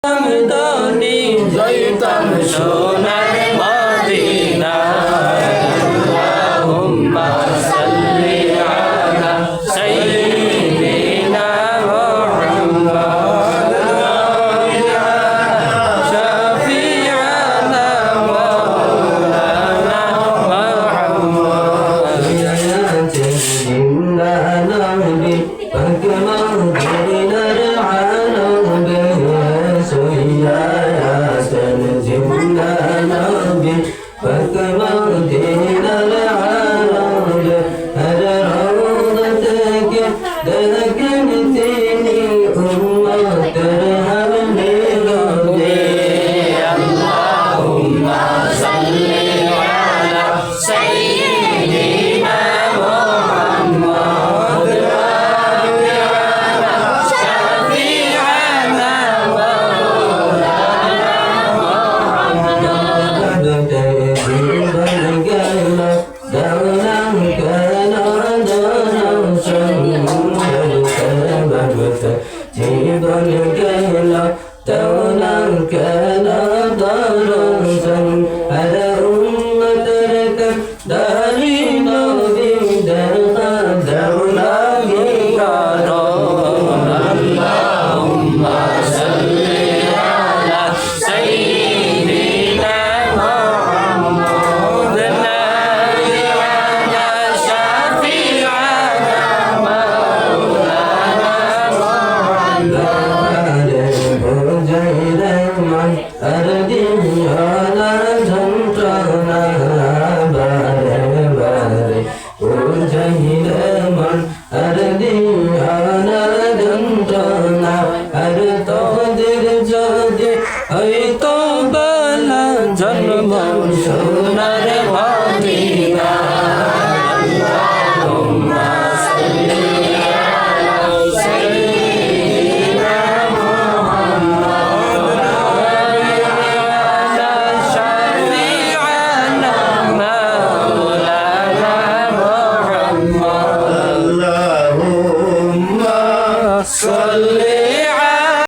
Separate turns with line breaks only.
আমদানি যাইতাম সোনার মদিনা আল্লাহুম্মা সাল্লি আলা সাইয়্যিদিনা মুহাম্মাদ শাফি'ানা মাওলানা মুহাম্মাদ জিন্দা নবী পাকনা দিনার আলমে সোয়া ইয়াসিন জিন্দা নবী পাকনা দিনার আলমে হর রওজত के दरकन तेरी उम्मत हमने रोदे अल्लाहुम्मा सल्ली अला सय्यिदिना मुहम्मद शफी'ाना जीवन कहला तौला कहला दारसन हर उम्मत रक दारी नबी दरका दौला की कारो अल्लाहुम्मा सल्ली अला सय्यिदिना मुहम्मद नबियना शफी'ाना জন্ম সোনার